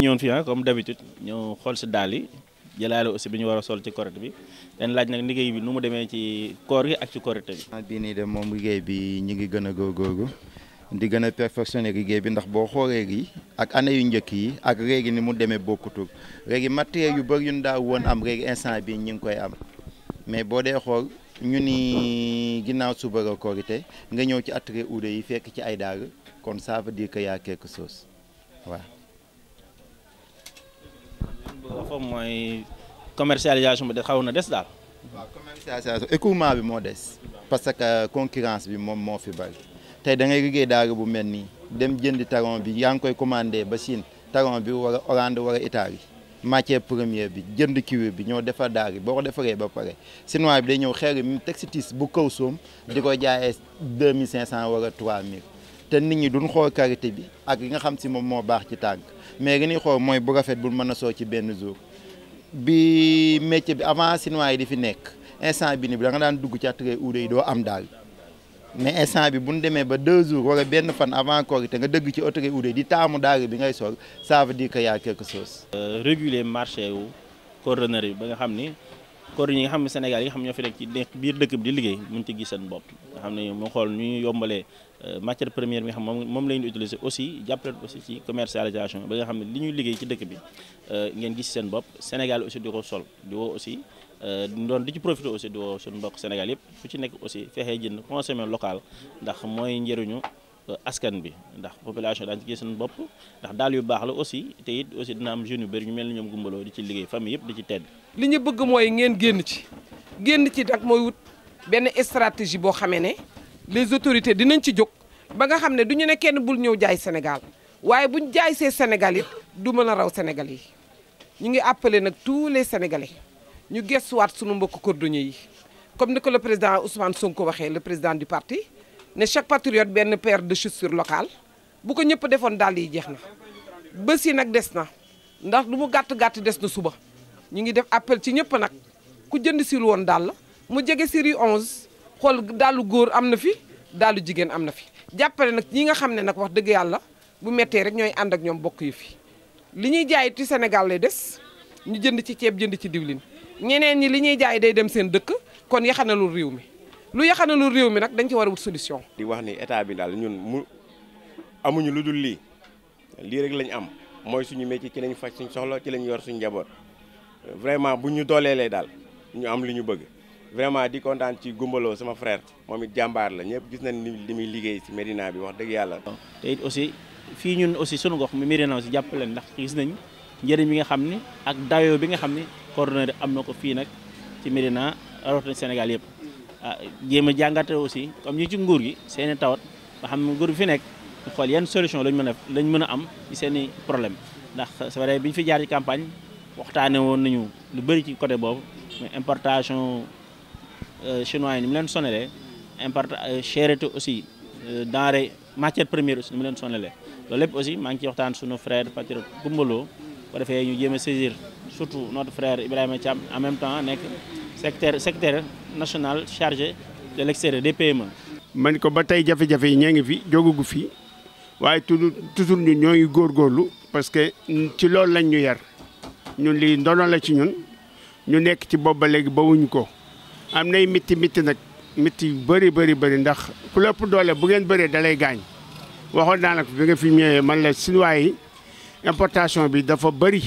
ñëwoon fii comme d'habitude ñëw xool si daal yi jëlaale aussi bi ñu war a sol ci Korité bi dañ laaj nag liggéey bi nu mu demee ci koor gi ak ci Korité bi. bii nii de moom liggéey bi ñu ngi gën a góorgóorlu di gën a perfectionner liggéey bi ndax boo xoolee gi ak année yu njëkk yi ak léegi ni mu demee bokkutul léegi matériel yu bëri yu ñu daaw woon am léegi instant bi ñu ngi koy am mais boo dee xool ñu ni ginnaaw suba la Korité nga ñëw ci atelier Oudé yi fekk ci ay daal kon ça veut dire que y a quelque chose waaw. foofu mooy commercialisation bi de xaw na des daal. waaw commercialisation écoulement bi moo des parce que concurrence bi moom moo fi bari tey da ngay liggéey daal bu mel nii dem jëndi taron bi yaa ngi koy commandé ba Chine taron bi wala Hollande wala Italie matière première bi jënd cuir bi ñoo defar daal yi boo ko defaree ba pare chinois bi day ñëw xeer mi textiles bu kaw soom di ko jaayee 2500 wala 3000 te nit ñi duñ xool qualité bi ak li nga xam si moom moo baax ci tànk mais li ñuy xool mooy bu rafet bu mën a soo ci benn jour bi métier bi avant chinois yi di fi nekk instant bi ni bi da nga daan dugg ci atelier Oudé yi doo am daal mais instant bi bu ñu demee ba 2 jours wala benn fan avant Korité nga dëgg ci atelier Oudé di taamu daal bi ngay sol ça veut dire que y a quelque chose. réguler marché wu cordonnerie bi ba nga xam ni cordonniers yi nga xam ne Sénégal yi nga xam ñoo fi nekk ci biir dëkk bi di liggéey mun ci gis seen bopp nga xam ne moo xool nu ñu yombalee matière première bi nga xam moom la ñu utiliser aussi jàppale aussi ci commercialisation ba nga xam ne li ñuy liggéey ci dëkk bi ngeen gis seen bopp Sénégal aussi di ko sol di woo aussi doon di ci profiter aussi di woo suñu mbokk Sénégal yëpp fu ci nekk aussi fexee jënd consommer local ndax mooy njëriñu askan bi ndax population daañu ci gis seen bopp ndax daal yu baax la aussi te it aussi dina am jeunes yu bëri ñu mel ni ñoom gumbaloo di ci liggéey famille yëpp di ci tedd. li ñu bëgg mooy ngeen génn ci nag mooy wut benn stratégie boo xamee ne les autorités dinañ ci jóg ba nga xam ne du ñu ne kenn bul ñëw jaay Sénégal waaye buñ jaay see Sénégal it du mën a raw Sénégal yi ñu ngi appelé nag tous les Sénégalais ñu gëstuwaat sunu mbokk cordonniers yi comme ni ko le président Ousmane Sonko waxee le président du parti ne chaque patriote benn paire de chaussures locales bu ko ñëpp defoon daal yi jeex na bés yi nag des na ndax lu mu gàtt-gàtt des na suba ñu ngi def appel ci ñëpp nag ku jënd sil woon daal mu jege si rue 11 xool daalu góor am na fi daalu jigéen am na fi jàppale nag ñi nga xam ne nag wax dëgg yàlla bu méttee rek ñooy ànd ak ñoom bokk yi fi li ñuy jaay ci Sénégal lay des ñu jënd ci ceeb jënd ci diwlin ñeneen ñi li ñuy jaay day dem seen dëkk kon yaxanalul réew mi lu yaxanalul réew mi nag dañ ci war a wut solution. di wax ni état bi daal ñun amuñu lu dul lii rek lañ am mooy suñu métier ci lañ faj suñ soxla ci lañ yor suñu njaboot vraiment bu ñu dooleelee daal ñu am li ñu bëgg vraiment di kontaan ci Gumbaloo sama frère moom it jàmbaar la ñëpp gis nañ ni li muy liggéey si Médina bi wax dëgg yàlla. te it aussi fii ñun aussi sunu gox mi Médina aussi jàppale ndax gis nañ njëriñ bi nga xam ni ak dayoo bi nga xam ni cordonnerie am na ko fii nag ci Médina rawatina Sénégal yëpp jéem a jàngate aussi comme ñi ci nguur gi seen i tawat ba xam ne nguur bi fi nekk ñu xool yan solution lañ mën a am ci seen i problème ndax c'est vrai bi ñu fi jaar ci campagne waxtaane woon nañu lu bëri ci côté boobu mais importation chinois yi ni mu leen sonalee cherté aussi denrée matière première aussi ni mu leen sonalee loolu lépp aussi maa ngi ciy waxtaan sunu frère patriote Gumbaloo ko defee ñu jéem a saisir surtout notre frère Ibrahima Thiam en même temps nekk secrétaire national chargé de l'extérieur des PME. man ko ba tey jafe-jafe yi ñoo ngi fi jógugu fi waaye toujours ñun ñoo ngi góorgóorlu parce que ci loolu lañ ñu yar ñun lii ndono la ci ñun ñu nekk ci bopp ba léegi ba wuñ ko am nay mitti nag mitti yu bëri ndax ku lépp doole bu ngeen bëree dalay gaañ waxoon naa nag bi nga fi ñëwee man la chinois yi importation bi dafa bëri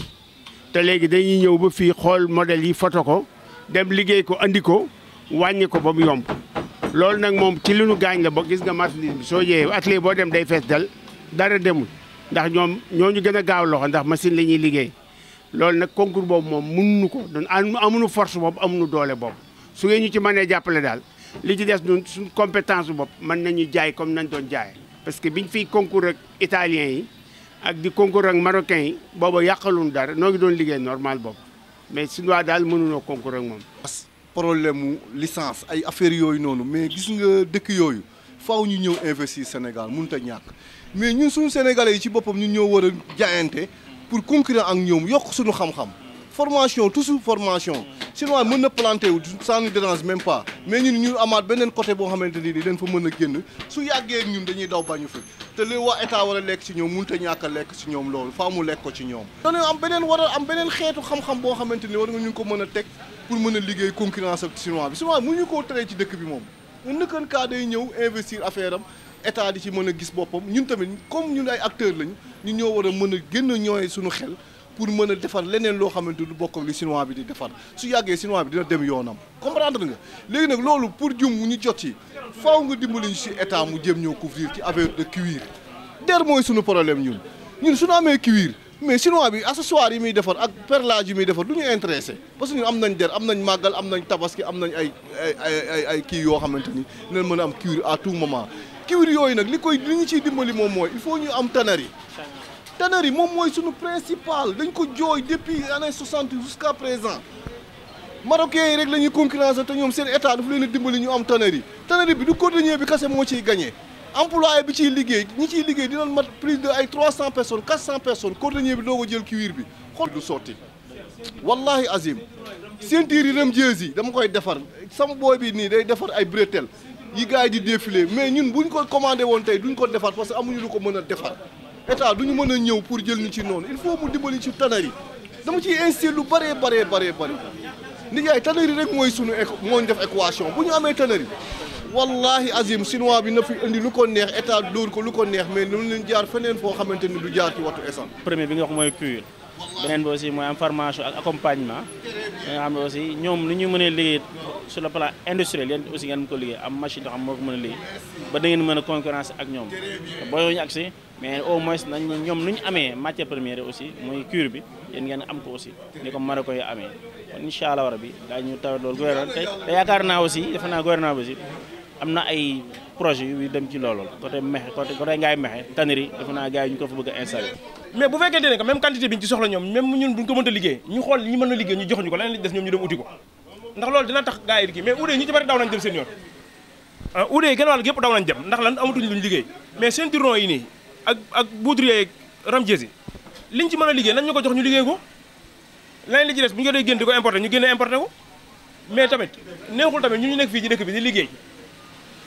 te léegi dañuy ñëw ba fii xool modèle yi photo ko dem liggéey ko andi ko wàññi ko ba mu yomb loolu nag moom ci li nu gaañ la ba gis nga marchandise bi soo jëyee atelier boo dem day fees dal dara demul ndax ñoom ñoo ñu gën a gaaw loxo ndax machine la ñuy liggéey loolu nag concours boobu moom mënuñu ko doon amuñu force boobu amuñu doole boobu su ngeen ñu ci mënee jàppale daal li ci des ñun suñ compétence bopp mën nañu jaay comme nañ doon jaay parce que biñ fiy concours ak italiens yi ak di concours ak marocains yi booba yàqaluñu dara noo ngi doon liggéey normal boobu mais chinois daal mënunoo concours ak moom. problème mu licence ay affaires yooyu noonu mais gis nga dëkk yooyu faaw ñu ñëw investir Sénégal mënut a ñàkk mais ñun suñu sénégalais yi ci boppam ñun ñoo war a jaayante pour concurrent ak ñoom yokk suñu xam-xam formation toujours formation chinois mën na planté wu ça ne dérange même pas mais ñun ñu amaat beneen côté boo xamante ni dañ fa mën a génn su yàggee ñun dañuy daw bañu fi te li waa état war a lekk ci ñoom mënut a ñàkk a lekk ci ñoom loolu faa mu lekk ko ci ñoom. dañoo am beneen war a am beneen xeetu xam-xam boo xamante ni war nga ñu ko mën a teg pour mën a liggéey concurrence ak chinois bi chinois mënuñu koo teree ci dëkk bi moom nëkkan kaa day ñëw investir affaire am état di ci mën a gis boppam ñun tamit comme ñun ay acteurs lañu ñu ñoo war a mën a gën a ñooy suñu xel pour mën a defar leneen loo xamante du bokk ak li chinois bi di defar su yàggee chinois bi dina dem yoonam comprendre nga léegi nag loolu pour jum ñu jot ci faaw nga dimbali ñu si état mu jëm ñoo couvrir ci affaire de cuir der mooy suñu problème ñun suñu amee cuir mais chinois bi accessoire yi muy defar ak perlage yi muy defar du ñu intéressé parce que ñun am nañ der am nañ màggal am nañ tabaski am nañ ay kii yoo xamante ni dinañ mën a am cuir à tout moment cuir yooyu nag li ñu ciy dimbali moom mooy il faut ñu am tannerie tannerie moom mooy suñu principal dañ ko jooy depuis années 60 jusqu'à présent marocains yi rek la ñuy concurrence te ñoom seen état dafa leen a dimbali ñu am tannerie bi du cordonnier bi kese moo ciy gagné employé bi ciy liggéey ñi ciy liggéey dinañ mat plus de ay 300 personnes 400 personnes cordonnier bi doo ko jël cuir bi xool du sotti wallahi azim ceinture yi religieuse yi dama koy defar sama booy bi nii day defar ay bretelles yi gars yi di défilé mais ñun buñ ko commandé woon tey duñ ko defar parce que amuñu lu ko mën a defar état duñu mën a ñëw pour jël ñu ci noonu il faut mu dimbali ci tannerie dama ciy insisté lu bëree nit yaay tannerie rek mooy sunu moo ñu def équation bu ñu amee tannerie wallahi azim chinois bi na fi indi lu ko neex état dóor ko lu ko neex mais lu leen jaar feneen foo xamante ni du jaar ci wattu essence. premier bi nga wax mooy cuir beneen bi aussi mooy am formation ak accompagnement nga xam ne aussi ñoom ni ñu mënee liggéey sur le plan industriel yéen aussi ngeen mën ko liggéey am machine yoo xam moo ko mën a liggéey ba da ngeen mën a concurrence ak ñoom boo ñu agsi mais au moins nañ ñoom nu ñu amee matière première aussi mooy cuir bi yéen ngeen am ko aussi ni ko mën a koy amee kon incha allah rabi daañu tawat loolu gouvernement te yaakaar naa aussi defe naa gouvernement bi aussi am na ay projet yu dem ci loolu côté Mexe côté Ngaye Mexe tannerie defe naa gars yi ñu ko fa bëgg a installé. mais bu fekkente ne que même quantité bi ñu ci soxla ñoom même ñun buñ ko mënta liggéey ñu xool ñi mën a liggéey ñu jox ñu ko leneen li des ñoom ñu dem uti ko ndax loolu dina tax gars yi di kii mais ude ñi ci bari daw nañ dem seen yoon ude yi genn wàll gépp daw nañ dem ndax lan amatuñ luñ liggéey mais ceinturon yi nii ak boudrier ramjesi liñ ci mën a liggéey nañ ñu ko jox ñu liggéey ko leneen li ci des bu ñu ko dee génn di ko importé ñu génne importé ko mais tamit neexul tamit ñu nekk fii ci dëkk bi di liggéey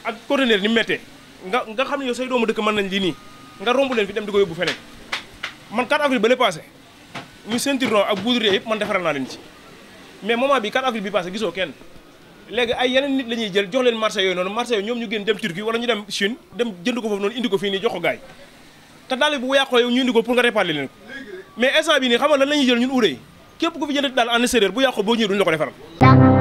ak conteneur ni mu méttee nga xam ne yow say doomu dëkk mën nañ lii nii nga romb leen fi dem di ko yóbbu feneen man 4 avril ba le passé ñu ceinturon ak boudrier yëpp man defaral naa leen ci mais moment bi 4 avril bi passé gisoo kenn léegi ay yeneen nit la ñuy jël jox leen marché yooyu noonu marché yooyu ñoom ñu génn dem Turquie wala ñu dem Chine dem jënd ko foofu noonu indi ko fii nii jox ko gaay te daal bu yàqoo yow ñu indi ko pour nga réparer leen ko mais instant bi nii xam nga lan la ñuy jël ñun uuree képp ku fi jënd daal en extérieur bu yàqoo boo ñëwee duñu la ko defaral